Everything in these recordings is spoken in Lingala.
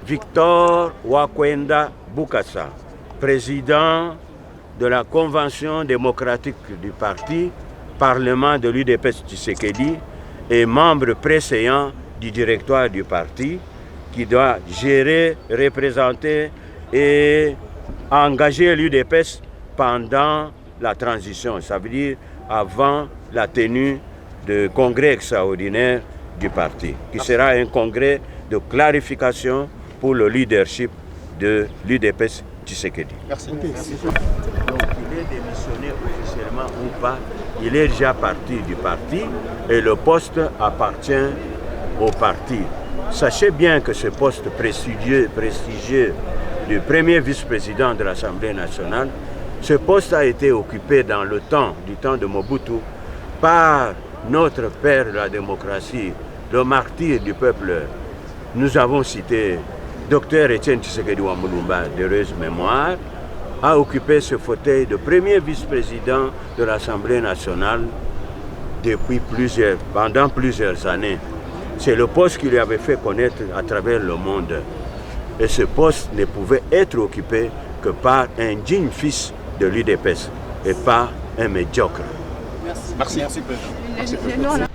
Victor Wakwenda Bukassa, président de la Convention démocratique du parti, Parlement de l'UDPS Tshisekedi, et membre préséant du directoire du parti, qui doit gérer, représenter et engager l'UDPS pendant la transition, ça veut dire avant la tenue du congrès extraordinaire du parti, qui sera un congrès de clarification pour le leadership de l'UDPS Tshisekedi. Merci. Donc il est démissionné officiellement ou pas, il est déjà parti du parti et le poste appartient au parti. Sachez bien que ce poste prestigieux du premier vice-président de l'Assemblée nationale, ce poste a été occupé dans le temps, du temps de Mobutu, par notre père de la démocratie, le martyr du peuple. Nous avons cité Dr Etienne Tshisekedi Wamulumba, d'heureuse mémoire, a occupé ce fauteuil de premier vice-président de l'Assemblée nationale pendant plusieurs années. C'est le poste qui lui avait fait connaître à travers le monde. Et ce poste ne pouvait être occupé que par un digne fils de l'UDPS et pas un médiocre. Merci. Merci, président.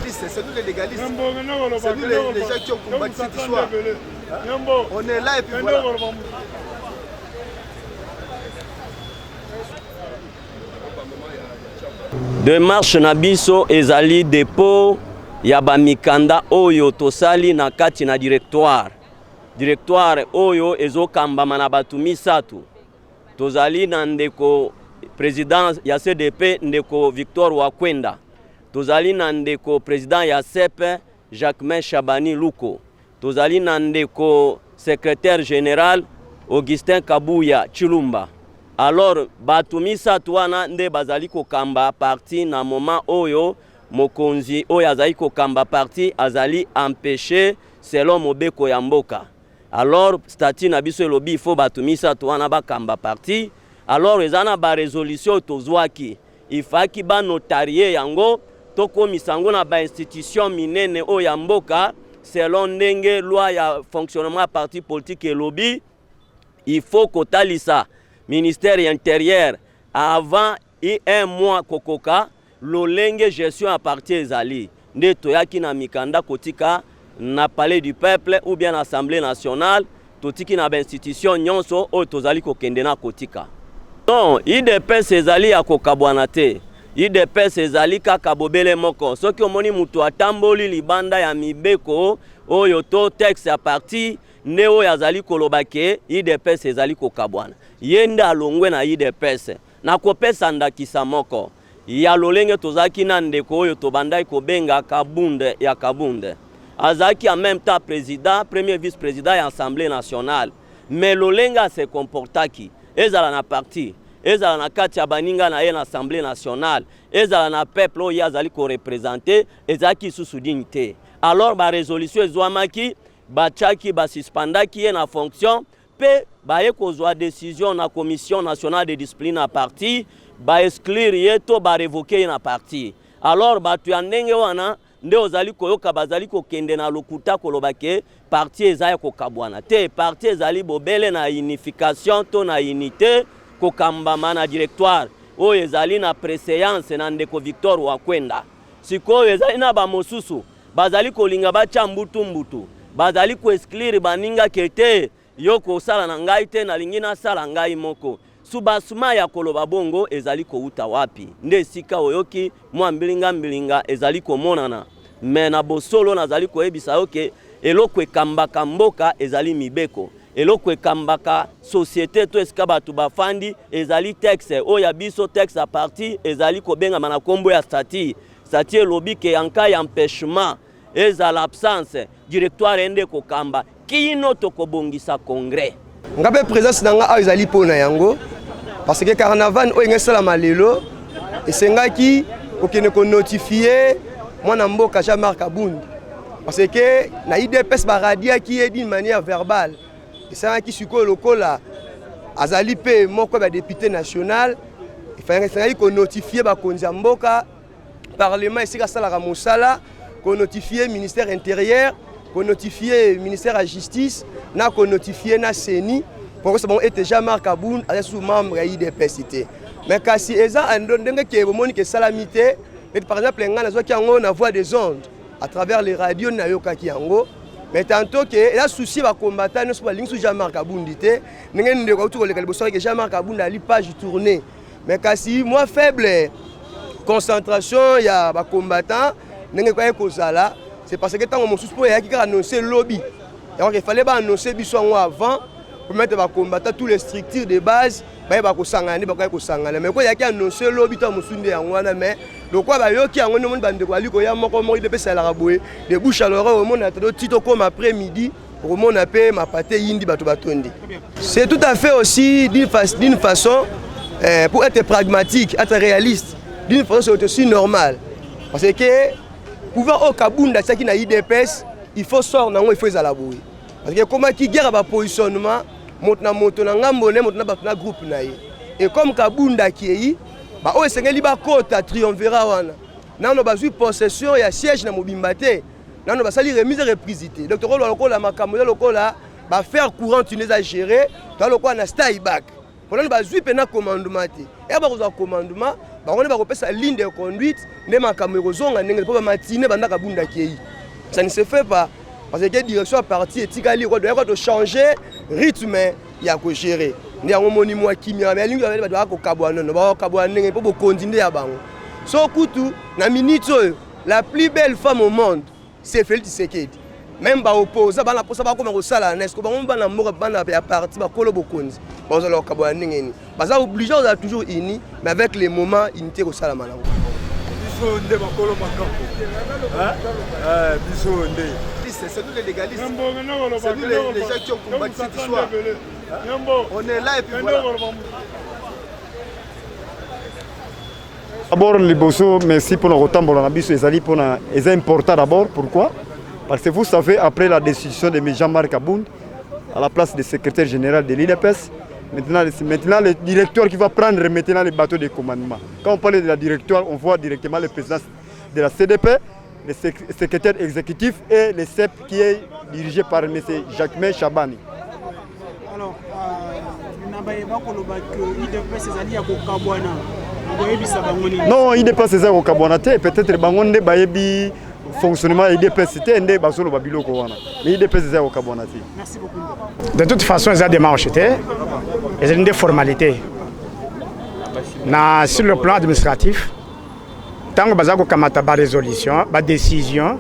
C'est nous les légalistes, c'est nous les gens qui ont combattu cette histoire. On est là et puis voilà. Démarche na biso ezali dépôt ya bamikanda oyo tosali na kati na directoire. Directoire oyo ezokambama na batu misatu. Tozali na ndeko président ya CDP ndeko Victor Wakwenda. Tozali na ndeko président ya CEP Jacquemain Chabani Luko. Tozali na ndeko secrétaire général Augustin Kabuya Chilumba. Alors batu misatu wana nde bazali kokamba parti na moment oyo mokonzi oyo azali kokamba parti azali empêché selon mobeko ya mboka. Alors statut na biso elobi il faut batu misatu wana bakamba parti. Alors ezana ba résolution tozwaki ifaki ba notarié yango toko misango na ba institution minene oyo ya mboka selon ndenge loi ya fonctionnement parti politique elobi il faut kotalisa ministère intérieur avant un mois kokoka lolenge gestion à partir ezali nde toyaki na mikanda kotika na palais du peuple ou bien assemblée nationale totiki na ba institution nyonso oyo tozali kokende na kotika. Non, IDPS ezali ya kokabwana te. IDPS ezali kaka bobele moko. Soki omoni mutu atamboli libanda ya mibeko oyo to texte ya parti ne oyo azali kolobake IDPS ezali kokabwana. Yende alongwe na IDPS. Na kopesa ndakisa moko. Ya lolenge tozaki na ndeko oyo tobandai kobenga Kabunde ya Kabunde. Azaki en même temps président, premier vice-président ya Assemblée nationale. Mais lolenga se comportaki. Ezala na parti, ezala na kati ya baninga na ye na Assemblée nationale, ezala na peuple oyo azali ko représenter, ezaki sous dignité. Alors ba résolution ezwamaki, bachaki basuspendaki ye na fonction, pe baye kozwa décision na commission nationale de discipline na parti, ba exclure ye to ba révoquer ye na parti. Alors batu ya ndenge wana nde ozali koyoka bazali kokende na lokuta kolobake parti ezali kokabwana te parti ezali bobele na unification to na unité kokambama na directoire oyo ezali na préséance na ndeko Victor Wakwenda sikoyo ezali na bamosusu bazali kolinga bacha mbutu bazali ko exclure baninga kete yoko sala na ngai te na lingina sala ngai moko subasuma ya koloba bongo ezali ko uta wapi nde sika oyoki mwa mbilinga ezali ko monana mais na bosolo nazali ko ebisa oke eloko ekambaka mboka ezali mibeko eloko ekambaka société to eska batu bafandi ezali texte oya biso texte à parti ezali ko benga mana kombo ya statut elobi ke yanka ya empêchement ezala absence directoire ende ko kamba kino to kobongisa congrès ngabe présence nanga ezali pona yango parce que carnaval o ngesala malelo esengaki okene ko notifier mwana mboka Jean-Marc Kabund parce que na IDPS baradia qui est d'une manière verbale et ça qui siko lokola azali pe moko ba député national Il fallait qu'on notifie bakonzi mboka parlement ici à Salara Moussala, qu'on notifie le ministère intérieur, qu'on notifie le ministère de la justice, qu'on notifie la CENI, pour que ça soit déjà Jean-Marc Aboun, sous membre de l'IDPS. Mais quand si les gens ont des salamités, par exemple, on voit des ondes à travers les radios, mais tantôt que la souci va combattre, nous sommes ligne sur Jean-Marc Aboun, nous avons Jean-Marc Aboun a page tournée. Mais quand si moi faible concentration, il y a des combattants, c'est parce que tant que mon il y a annoncé le lobby. Il fallait annoncer avant pour mettre les combattants, toutes les structures de base, mais quand il y a annoncé le lobby, mais le quoi qui a un bande de Guadeloupe, il y a un de pêche à la rabouée, de bouche à l'oreille, au monde a tout comme après-midi, au monde a payé ma pâté indi batobatondi. C'est tout à fait aussi d'une façon, pour être pragmatique, être réaliste, d'une façon c'est aussi normal. Parce que pouvoir au Kabounda, ça qui n'a IDPS, il faut sortir, il faut la bouée. Parce que comment qui guerre à positionnement, maintenant maintenant groupe et comme Kabounda qui est bah oh c'est liba kota triomvera wana na no bazui possession ya siège na mobimbate na no basali remise reprisité donc rolo lokola makambo lokola ba faire courant tu les a gérer dans lokola na stay back pour no bazui pena commandement te et ba ko commandement ba on ba ko pesa ligne de conduite ne makambo kozonga ndenge po ba matine banda Kabounda qui est ça ne se fait pas parce que la direction partie etikali ko doit changer rythme ya ko gérer ni a moni moi kimia mais lingi ba ko kabwana no ba kabwana ndenge po continuer ya bango so kutu na minute la plus belle femme au monde c'est Félix Tshisekedi même ba opposa ba na posa ba ko sala nesko ba ngomba na moko ba na ya parti ba kolo bokonzi ba zo lo kabwana ndenge ni ba za obligé on a toujours unis mais avec les moments unité ko sala malako biso nde ba kolo makambo biso nde c'est nous les légalistes, c'est nous les gens qui ont combattu cette histoire. On est là et puis voilà. D'abord, les Bosso, merci pour notre temps. C'est important d'abord. Pourquoi? Parce que vous savez, après la décision de M. Jean-Marc Aboun, à la place du secrétaire général de l'IDPS, maintenant le directeur qui va prendre maintenant les bateaux de commandement. Quand on parle de la directoire, on voit directement le président de la CDP, le secrétaire exécutif et le CEP qui est dirigé par M. Jacquemin Chabani. Alors, non, il dépasse ces au Kabonate, peut-être Bangonde Bayebi fonctionnement IDPS c'était un basolo babilo kowana. Mais IDPS au Kabonate. Merci beaucoup. De toute façon, ils ont démarché, ils ont des formalités. Sur le plan administratif, tant que bazako kamata ba résolution, ba décision,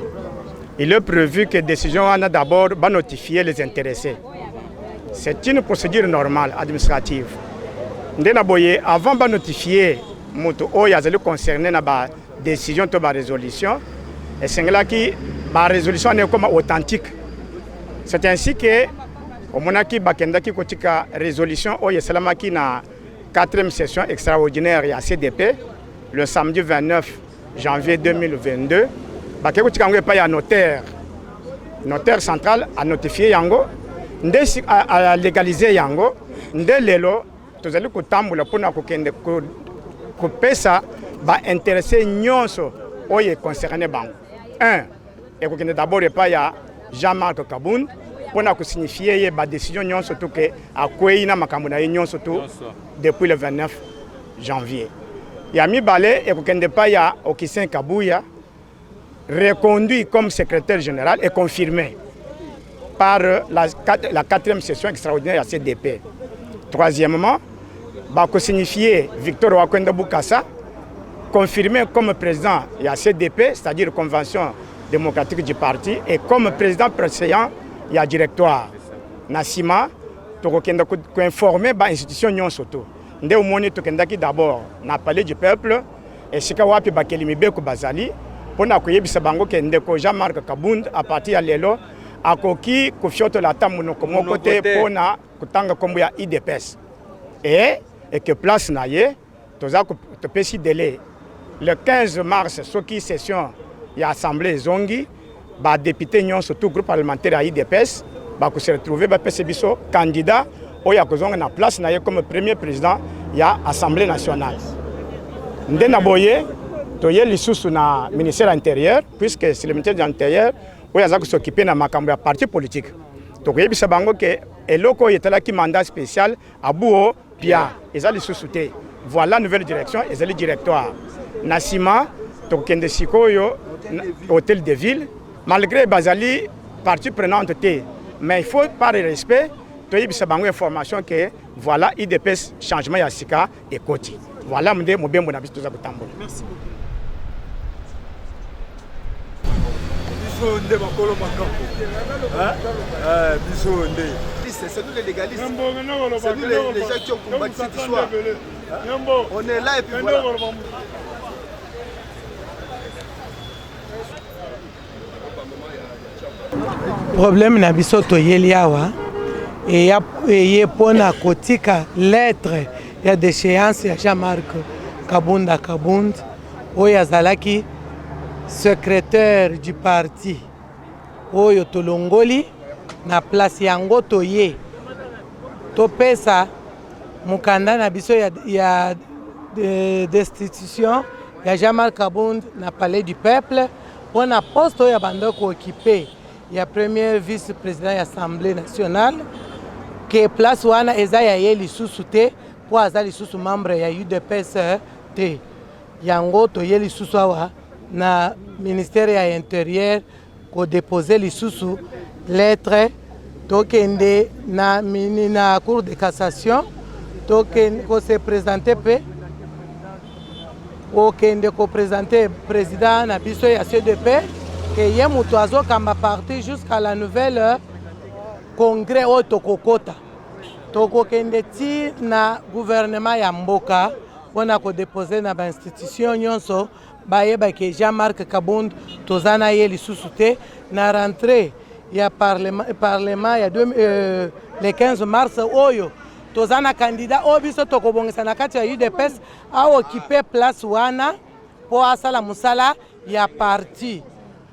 il est prévu que décision a d'abord va notifier les intéressés. C'est une procédure normale administrative. Avant de notifier moto oya zali concerné na ba décision to ba résolution, et c'est là qui ba résolution est comme authentique. C'est ainsi que au monaki bakenda ki kotika résolution oya salama ki na 4e session extraordinaire ya CDP le samedi 29 janvier 2022, il y a un notaire central a notifié Yango, a légalisé Yango, lelo, tous allez kutambula pour que ça va intéresser nyonso oye concerné bango. Et que d'abord pas ya Jean-Marc Kaboun pour signifier la décision nyonso tout que a kweyina makambo na nyonso tout depuis le 29 janvier. Yami Balé et Kokendepaya Okissin Kabouya, reconduit comme secrétaire général et confirmé par la 4e session extraordinaire à CDP. Troisièmement, Bako signifié Victor Wakwenda Boukassa, confirmé comme président de la CDP, c'est-à-dire Convention démocratique du parti, et comme président précédent, il y a directoire. Nassima, tu as informé l'institution Nyon Soto. Ndé omoni tokendaki d'abord na palais du peuple et sika wapi bakelimi beko bazali pona koyebisa bango ke ndeko Jean-Marc Kabound à partir ya lelo akoki kofioto la tamuno komo côté pona kutanga kombo ya IDPS et que place na ye toza ko pesi délai le 15 mars soki session ya assemblée zongi ba député nyon surtout groupe parlementaire à IDPS ba ko se retrouver ba pesi biso candidat oya kozonga na place na ye comme premier président ya Assemblée nationale. nde na boye toye lisusu na ministère intérieur puisque c'est le ministère de l'intérieur oyo aza s'occuper na makambo ya parti politique tokoyebisa bango ke eloko oyo etalaki mandat spécial abuo pia eza lisusu te voilà nouvelle direction ezali directoire na nsima tokende sikoyo hôtel de ville malgré bazali partie prenante te mais il faut par respect toyebisa bango information que voilà IDPS changement ya sika ekoti voilà mde mobembo na biso toza kotambola. Merci beaucoup. Biso nde makolo makambo. Biso nde. C'est nous les légalistes. C'est nous les gens qui ont combattu cette histoire. On est là et puis voilà. Problème na biso toyeli awa eye pona kotika lettre ya déchéance ya Jean-Marc Kabunda Kabund oyo azalaki secrétaire du parti oyo tolongoli na place yango toye topesa mukanda na biso ya destitution ya Jean-Marc Kabund na palais du peuple pona poste oyo bandoko occupé ya premier vice-président ya Assemblée nationale que place wana eza ya ye lisusu te po aza lisusu membre ya UDPS te yango toye lisusu awa na ministère ya intérieur ko déposer lisusu lettre tokende na cour de cassation tokende ko se présenter pe okende ko présenter président na biso ya CDP que ye mutu azokamba parti jusqu'à la nouvelle congrès oyo tokokota tokokende ti na gouvernement ya mboka mpona kodepose na bainstitution nyonso bayeba ke Jean-Marc Kabund toza na ye lisusu te na rentrée ya parlement ya le 15 mars oyo toza na candidat oyo biso tokobongisa na kati ya UDPS aokipe place wana mpo asala mosala ya parti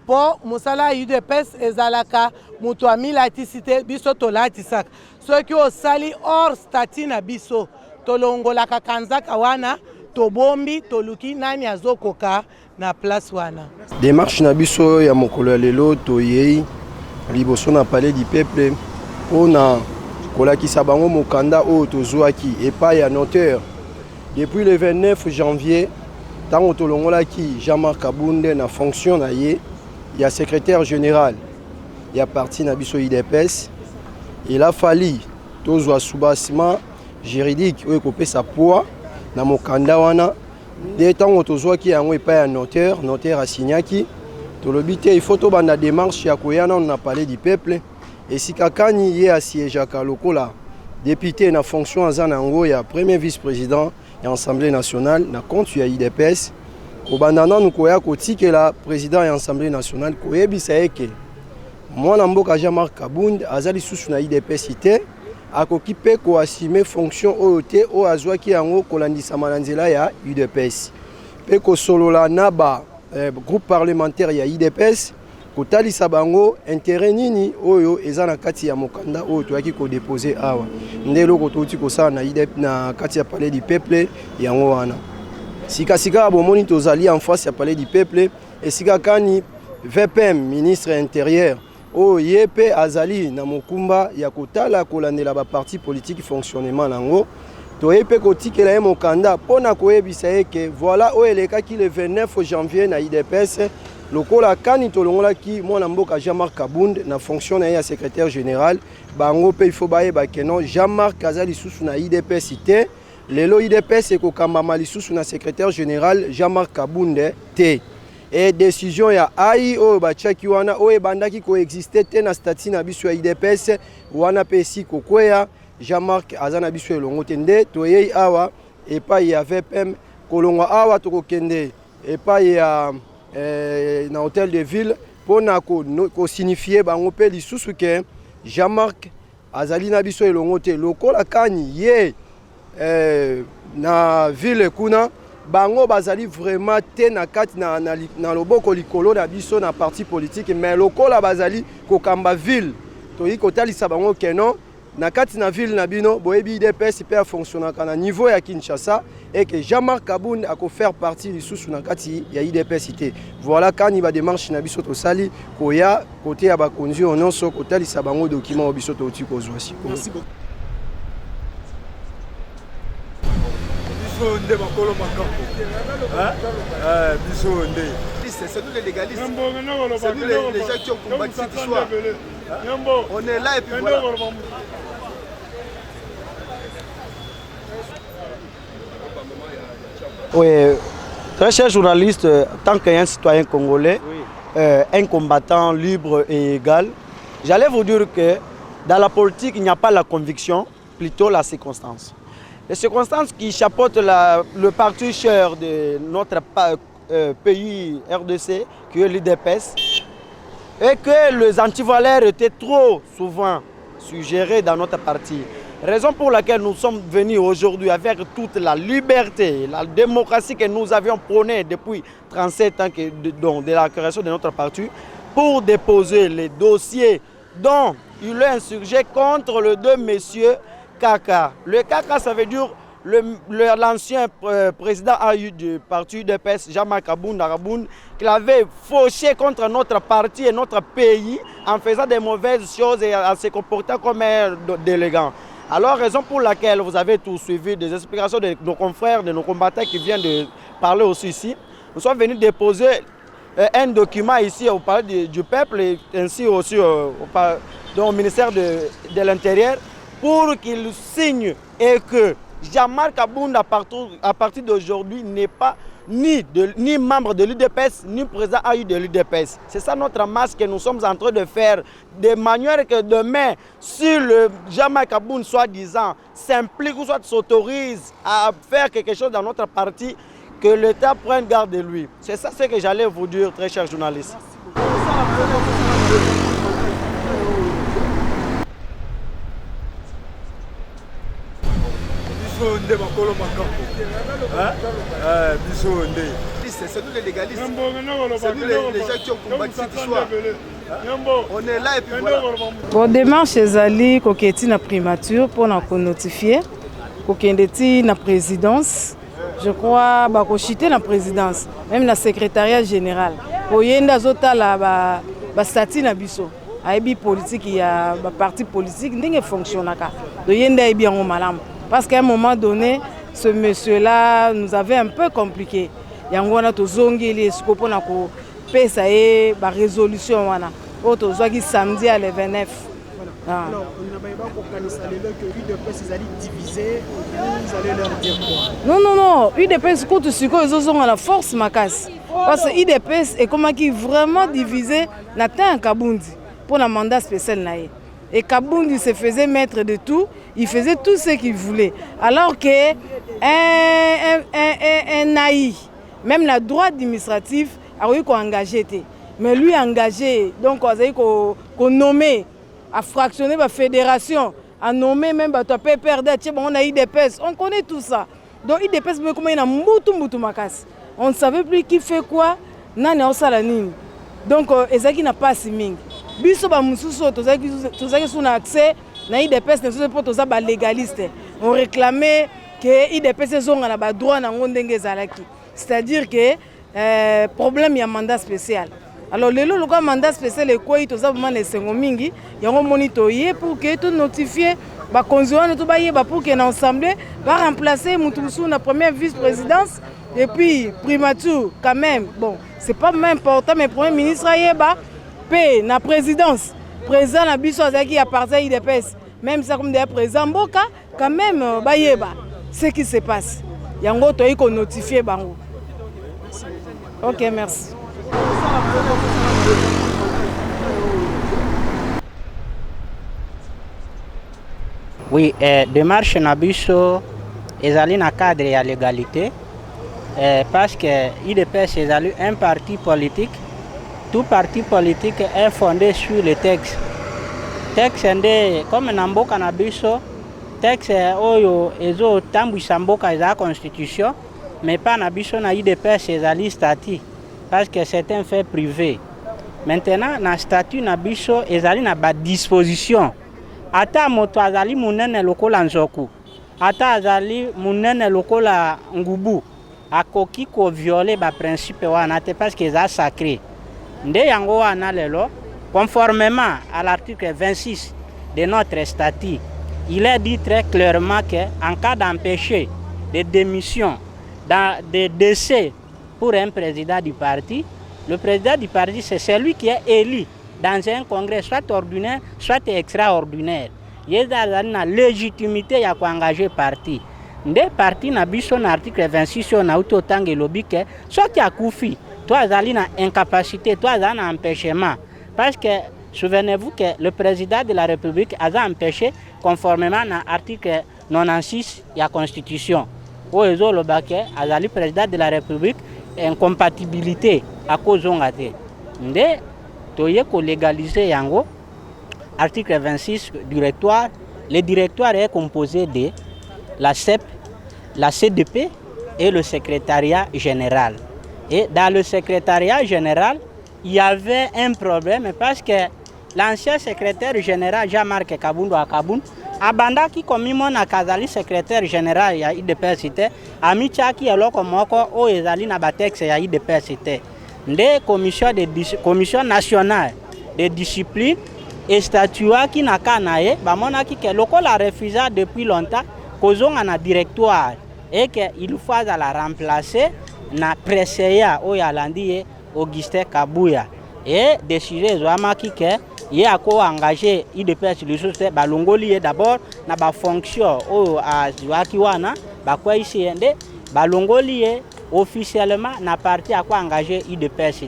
po musala UDPS ezalaka mutu amilatisi te biso tolatisaka soki osali hors statut na biso tolongolaka kanzaka wana tobombi toluki nani azokoka na place wana. Démarche na biso ya mokolo ya lelo toyei liboso na palais du peuple mpona kolakisa bango mokanda oyo tozwaki epai ya notaire depuis le 29 janvier ntango tolongolaki Jean-Marc Kabunda na fonction na ye ya secrétaire général ya parti na biso IDPS. Il a fallu tozwa soubassement juridique oyo kopesa poids na mokanda wana nde ntango tozwaki yango epai ya notaire asignaki tolobi te il faut tobanda démarche ya koya nano na palais du peuple esika kani ye asiégeaka lokola député na fonction aza na yango ya premier vice-président ya Assemblée nationale na compte ya IDPS kobanda nanu koya kotikela président ya Assemblée nationale koyebisa eke mwana mboka Jean-Marc Kabund aza lisusu na IDPS te akoki mpe koassume fonction oyo te oyo azwaki yango kolandisama na nzela ya UDPS mpe kosolola na groupe parlementaire ya IDPS kotalisa bango intérêt nini oyo eza na kati ya mokanda oyo toyaki kodepose awa nde eloko touti kosala na IDPS na kati ya palais du peuple yango wana sikasika bomoni tozali en face ya palais du peuple esika kani VPM ministre intérieur oyo ye mpe azali na mokumba ya kotala kolandela baparti politique fonctionnement nango toye mpe kotikela ye mokanda mpona koyebisa eke voilà oyo elekaki le 29 janvier na IDPS lokola kani tolongolaki mwana mboka Jean-Marc Kabund na fonction na ye ya secrétaire général bango mpe il faut bayeba ke non Jean-Marc aza lisusu na IDPS te lelo IDPS ekokambama lisusu na secrétaire général Jean-Marc Kabund te et décision ya ai oyo batiaki wana oyo ebandaki koexiste te na statut na biso ya IDPS wana mpe esi kokweya Jean-Marc aza na biso elongo te nde toyei awa epai ya VPM kolongwa awa tokokende epai ya na hôtel de ville mpona kosignifie bango mpe lisusu ke Jean-Marc azali na biso elongo te lokola kani ye na ville kuna bango bazali vraiment te na kati na loboko likolo na biso na parti politique mais lokola bazali kokamba ville toyi kotalisa bango ke non na kati na ville na bino boyebi IDPS peut fonctionner na niveau ya Kinshasa et que Jean-Marc Kabound a faire partie lisusu na kati ya IDPS té. Voilà quand il va démarche na biso to sali koya côté ya bakonzi ononso kotalisa bango document o biso to uti kozwa si. Merci beaucoup. Biso nde makolo makambo. Biso nde. C'est nous les légalistes. C'est nous les gens qui ont combattu cette histoire. On est là et puis voilà. Oui, très cher journaliste, tant qu'un citoyen congolais, un combattant libre et égal, j'allais vous dire que dans la politique, il n'y a pas la conviction, plutôt la circonstance. Les circonstances qui chapeautent le parti cher de notre pays RDC, qui est l'IDPS, et que les antivaleurs étaient trop souvent suggérés dans notre parti. Raison pour laquelle nous sommes venus aujourd'hui avec toute la liberté, la démocratie que nous avions prônée depuis 37 ans de la création de notre parti, pour déposer les dossiers dont il est insurgé contre les deux messieurs Kaka. Le Kaka, ça veut dire l'ancien président du parti UDPS, Jean-Marc Kabound, qui avait fauché contre notre parti et notre pays en faisant des mauvaises choses et en se comportant comme un délégant. Alors, raison pour laquelle vous avez tout suivi des explications de nos confrères, de nos combattants qui viennent de parler aussi ici, nous sommes venus déposer un document ici au palais du peuple et ainsi aussi au ministère de l'Intérieur pour qu'il signe et que Jean-Marc Kabound à partir d'aujourd'hui n'est pas ni membre de l'UDPS, ni président AU de l'UDPS. C'est ça notre marche que nous sommes en train de faire, de manière que demain, si le Jean-Marc Kabound soi-disant s'implique ou soit s'autorise à faire quelque chose dans notre parti, que l'État prenne garde de lui. C'est ça ce que j'allais vous dire, très chers journalistes. C'est nous les légalistes. C'est nous les gens qui ont combattu cette histoire. On est là et puis voilà. Bon, démarche ezali koketi na primature pour notifier kokendeti na présidence. Je crois bakochiter na présidence, même na secrétariat général. Oyenda zotala ba statut na biso. Aibi politique ya ba parti politique ndenge fonctionnaka. Oyenda aibi en malamu. Parce qu'à un moment donné, ce monsieur-là nous avait un peu compliqué. Yango wana tozongi les scopo na ko pesa e ba résolution wana. O tozwaki samedi à le 29. Alors, on n'a pas organiser que UDPS allait diviser, vous allez leur dire quoi? Non, UDPS quand tu siko ils ont la force makasi. Parce que UDPS est comment qui vraiment divisé na terre Kabundi pour un mandat spécial naé. Et Kabundi se faisait maître de tout, il faisait tout ce qu'il voulait. Alors que un naïf, même la droite administrative a eu qu'on engagé. Mais lui engagé, donc on a eu qu'on nommé, à fractionner la fédération, à nommer même à perdre, on a IDPS, on connaît tout ça. Donc IDPS, comment il y a moutou makas. On ne savait plus qui fait quoi, nani au salanine. Donc Ezaki n'a pas si ming. Biso ba mususu tozaki suna accès na IDPS ne pas toza ba légaliste. On réclamait que IDPS zonga na ba droit na ngondenge zalaki. C'est-à-dire que problème y a mandat spécial. Alors le mandat spécial est quoi toza vraiment les sengo mingi, yango monitoyer pour que tout notifier ba konzoana to ba yeba pour que l'ensemble va remplacer Mutusu na première vice-présidence et puis primature quand même. Bon, c'est pas même important mais premier ministre yeba paix na présidence président na biso azaki à partir IDPS même ça comme des président Mboka quand même bayeba ce qui se passe yango to iko notifier bango. OK, merci. Oui, démarche na biso ezali na cadre ya légalité parce que IDPS ezali un parti politique. Tout parti politique est fondé sur le texte. Texte est comme Namboka Nabiso, texte oyo ezo tambwisa mboka eza constitution, mais pas Nabiso na IDPS ezali statut parce que c'est un fait privé. Maintenant na statut Nabiso ezali na ba disposition ata moto azali munene lokola nzoku ata azali munene lokola ngubu akoki ko violer ba principe wana te parce que eza sacré nde yango wana lelo conformément à l'article 26 de notre statut il est dit très clairement que en cas d'empêcher de démission de décès pour un président du parti, le président du parti c'est celui qui est élu dans un congrès soit ordinaire soit extraordinaire. Il y a une légitimité à engager parti. Nde parti na biso na article 26 on a autant que lobby que soit qui a koufi, toi azali na incapacité, toi azali na empêchement parce que souvenez-vous que le président de la République a empêché conformément à l'article 96 de la Constitution. Oezo lobake azali président de la République incompatibilité à cause de nde toye ko légaliser yango article 26 directoire. Le directoire est composé de la CEP, la CDP et le secrétariat général. Et dans le secrétariat général, il y avait un problème parce que l'ancien secrétaire général Jean-Marc Kabundu Akabun abanda qui comme mon akazali secrétaire général ya IDPS amichaki eloko moko o ezali na batex ya IDPS nde commission nationale de discipline et statua qui na kanaye bamona ki ke lokola refusa depuis longtemps kozonga na directoire et que il faut à la remplacer na preseya o yalandi Augustin Kabuya et décider zomaki ke il a engagé IDPS ressources balongoli d'abord na ba fonction o azwaki wana ba kwa ici ende balongoli officiellement na parti a engagé IDPS.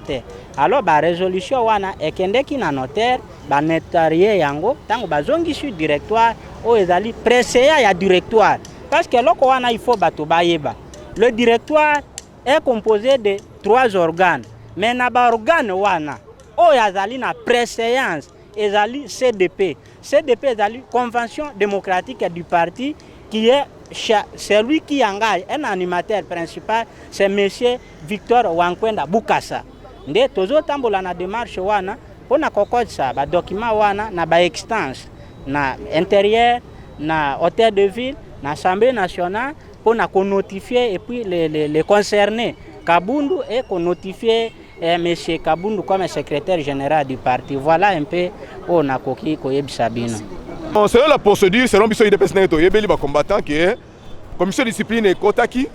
Alors ba résolution wana ekende ki na notaire ba notarié yango tango bazongi sur directoire o ezali preseya ya directoire parce que loko wana il faut bato bayeba le directoire est composé de 3 organes mais na ba organe wana o yazali na préséance ezali CDP. CDP ezali Convention démocratique du parti qui est celui qui engage un animateur principal, c'est monsieur Victor Wankwenda Bukasa. Nde tozo tambola na démarche wana pona kokodisa ba document wana na ba extance na intérieur na hôtel de ville na assemblée nationale pona ko notifier et puis les concernés Kabundu et qu'on notifier M. Kabundu comme secrétaire général du parti. Voilà un peu où on a coquille Koyeb Sabino. Selon la procédure, selon Bisso IDPS Neto, il y a des combattants qui est commission de discipline et quota qui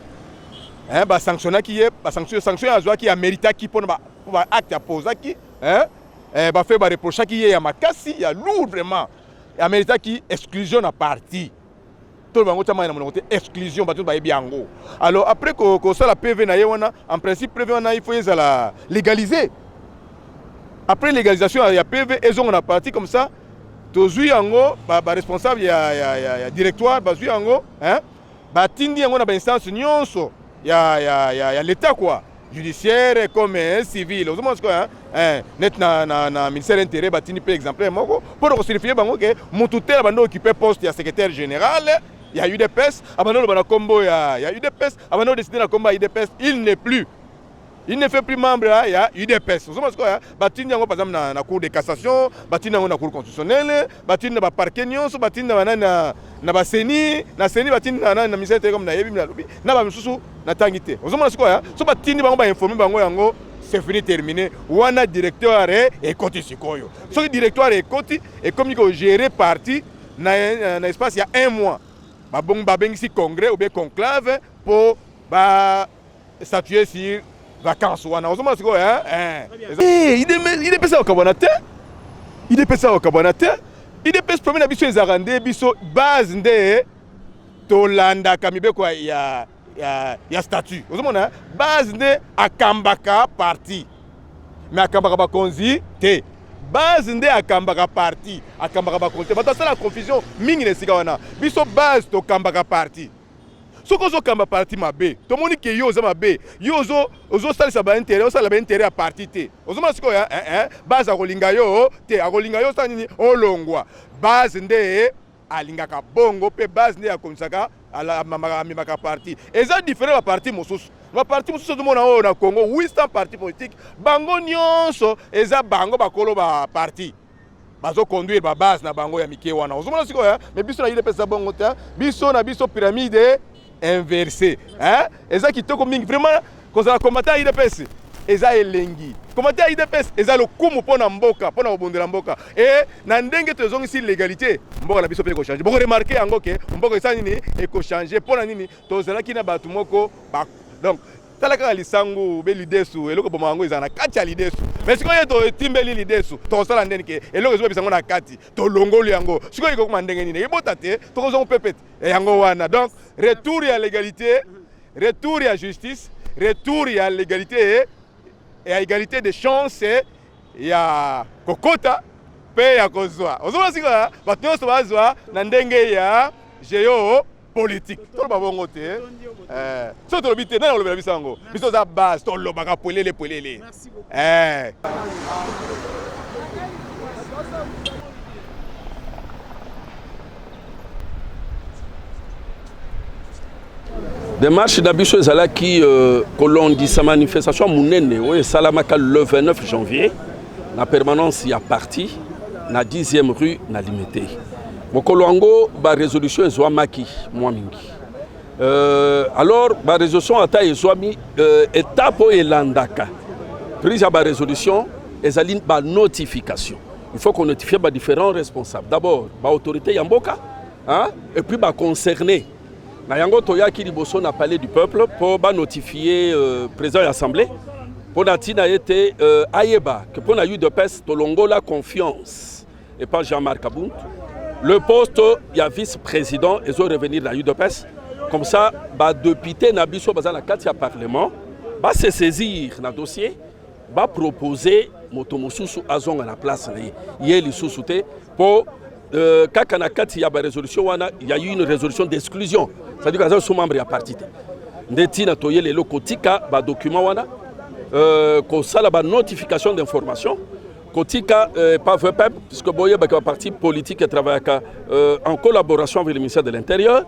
est sanctionné qui est sanction à qui a mérité qui pour acte à poser qui fait reprocher qui est à Makassi, il y a lourd vraiment. Il a mérité qui exclusion à parti. Tout le monde a exclusion alors après que ça la PV en principe PV il faut la légaliser. Après légalisation il y a PV et on a parti comme ça tozui yango ba responsable ya directoire bazui yango ba tindi yango na ba instance nyonso ya l'état quoi judiciaire comme civil ozomona quoi net na ministère intérieur ba tindi par exemple moko pour certifier bango que mututela bando occuper poste ya secrétaire général. Il y a eu des pestes, avant de combo, il y a eu des pestes, avant de décider de combat, il y a eu des pestes, il n'est plus. Il ne fait plus membre, il y a eu des pestes. Vous savez quoi? Batin yango par exemple dans la cour de cassation, batin yango dans la cour constitutionnelle, batin dans la parquet nyonso, batin dans la CENI, na CENI batin dans la ministère comme na yebi na lobi, na ba misusu na tangité. Vous savez quoi? So batin bango ba informer bango yango c'est fini terminé. Wana directeur et côté sikoyo. So le directeur est côté et comme il faut gérer parti na espace il y a 1 mois. Babengisi congrès ou bien conclave pour statuer sur vacances wana ozoma siko il est pesa au kabonate il est pesa au kabonate il est pesa premier biso ezarande biso base nde tolanda kamibe kwa ya statut ozomona base nde akambaka parti mais akambaka ba konzi te base nde akambaka parti akambaka ba konzi bato la confusion mingi nesika wana biso base to kambaka parti soko zo kamba parti mabe to moni ke yo za mabe yo ozo salisa ba intérêt o sala ba intérêt à parti te ozoma siko ya base akolinga yo te akolinga yo sa nini olongwa base nde alingaka bongo pe base nde akomisaka ala mamaka parti eza différent ba parti mosusu ba parti mosusu to mona o na Congo 800 partis politiques bango nyonso eza bango bakolo ba parti bazo conduire ba base na bango ya mike wana ozomona sikoya mais biso na UDPS bongo te biso na biso pyramide inversée hein eza kitoko mingi vraiment kozala combattant ya UDPS eza elengi combattant ya UDPS eza lokumu pona mboka pona obondela mboka et na ndenge tozongisi l'égalité mboka na biso pe ko changer boko remarquer yango ke mboka esa nini e ko changer pona nini tozala kina batu moko ba donc talaka lisangu be lidesu eloko boma yango eza na kati ya lidesu mais sikoyo to timbeli lidesu to sala ndeni ke eloko ezo bisango na kati to longoli yango sikoyo iko kuma ndenge nini ebota te to kozongo pepete yango wana donc retour ya l'égalité retour ya justice retour ya l'égalité et à égalité de chance ya kokota pe ya kozwa ozoma sikoya bato nyonso bazwa na ndenge ya geo politique tout le monde te so to lobite na lobela bisango biso za base to lobaka polele Démarche d'Abisso Ezala qui dit sa manifestation Mounene, oui, Salamaka le 29 janvier, la permanence y a parti, na 10e rue na limité. Mokolongo, ba résolution est maki, moi mingi. Alors, ba résolution ata ezwami étape et landaka. Prise à ba résolution, ezali ba notification. Il faut qu'on notifie ba différents responsables. D'abord, ba autorité yamboka, hein, et puis ba concerné. Nayango Toya qui liboso na palais du peuple pour notifier président de l'Assemblée pour natina été ayeba que pour na UDPS tolongo la confiance et pas Jean-Marc Kabound le poste il y a vice-président et zo revenir na UDPS comme ça ba député na biso baza na kati ya parlement ba se saisir na dossier ba proposer motomosusu azonga na place na yeli susute pour kaka na kati ya ba résolution wana il y a eu une résolution d'exclusion. C'est-à-dire que les membres sont partis. Ndeti na toye le kotika ba document wana ko sala ba notification d'information kotika pas VPEP puisque boye ba parti politique qui travaille en collaboration avec le ministère de l'Intérieur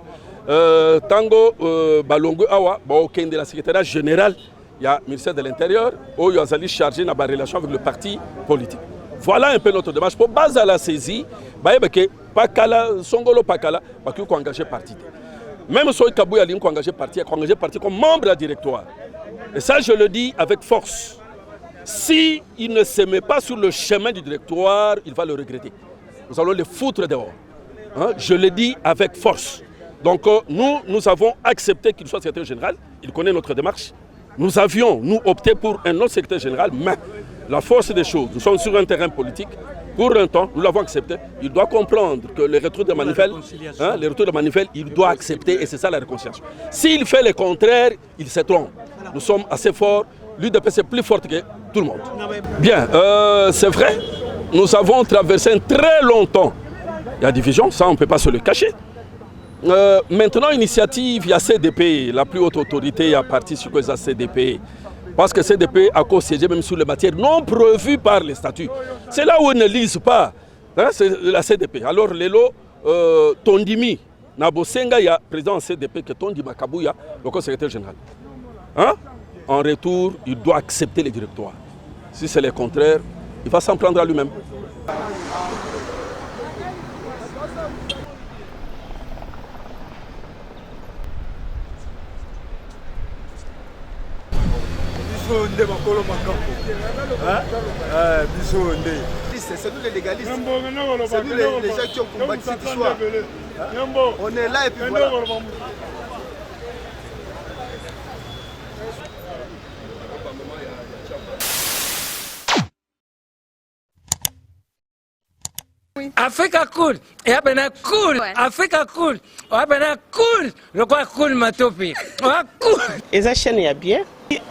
tango balongo awa ba okende la secrétaire général il y a ministère de l'Intérieur où yo azali chargé na ba relation avec le parti politique. Voilà un peu notre démarche pour base à la saisie ba yebeke pakala songolo pakala ba ki ko engager parti. Même si Kabouya a engagé parti comme membre du directoire. Et ça, je le dis avec force. S'il ne se met pas sur le chemin du directoire, il va le regretter. Nous allons le foutre dehors. Hein? Je le dis avec force. Donc nous avons accepté qu'il soit secrétaire général. Il connaît notre démarche. Nous avions, nous, opté pour un autre secrétaire général, mais la force des choses, nous sommes sur un terrain politique. Pour un temps, nous l'avons accepté. Il doit comprendre que le retour de Manifel, il doit accepter et c'est ça la réconciliation. S'il fait le contraire, il se trompe. Nous sommes assez forts. L'UDPS est plus forte que tout le monde. Bien, c'est vrai. Nous avons traversé un très long temps. Il y a division, ça on ne peut pas se le cacher. Maintenant, initiative, il y a CDP, la plus haute autorité a parti sur la CDP. Parce que CDP a co-siégé même sur les matières non prévues par les statuts. C'est là où ils ne lisent pas. Hein, c'est la CDP. Alors, Lelo, Tondimi, Nabosenga, il y a président de CDP que Tondima Kabouya, le co-secrétaire général. Hein? En retour, il doit accepter les directoires. Si c'est le contraire, il va s'en prendre à lui-même. C'est nous les légalistes, c'est nous les gens qui ont combattu cette histoire. On est là et puis voilà. Africa cool, et abena cool, Africa cool, abena cool, le quoi cool matopi, cool. Et ça chaîne est bien,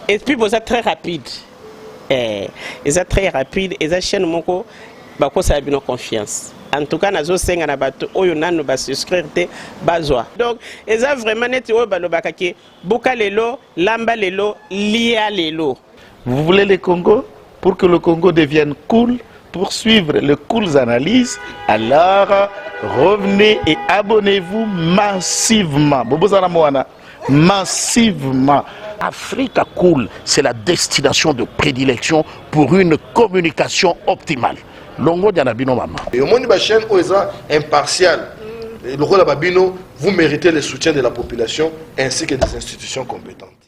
et puis vous êtes très rapide, et ça très rapide, et ça chaîne moko, bah quoi ça a bien confiance. En tout cas, nazo senga na bato oyo nanu ba souscrire te bazwa. Donc, et ça vraiment net oyo balo bakaki, boka lelo, lamba lelo, lia lelo. Vous voulez le Congo pour que le Congo devienne cool? Pour suivre les cool analyses, alors revenez et abonnez-vous massivement. Massivement. Africa Cool, c'est la destination de prédilection pour une communication optimale. longo dia na bino mama. Et au monde de la chaîne OESA impartial. Le rôle de Babino, vous méritez le soutien de la population ainsi que des institutions compétentes.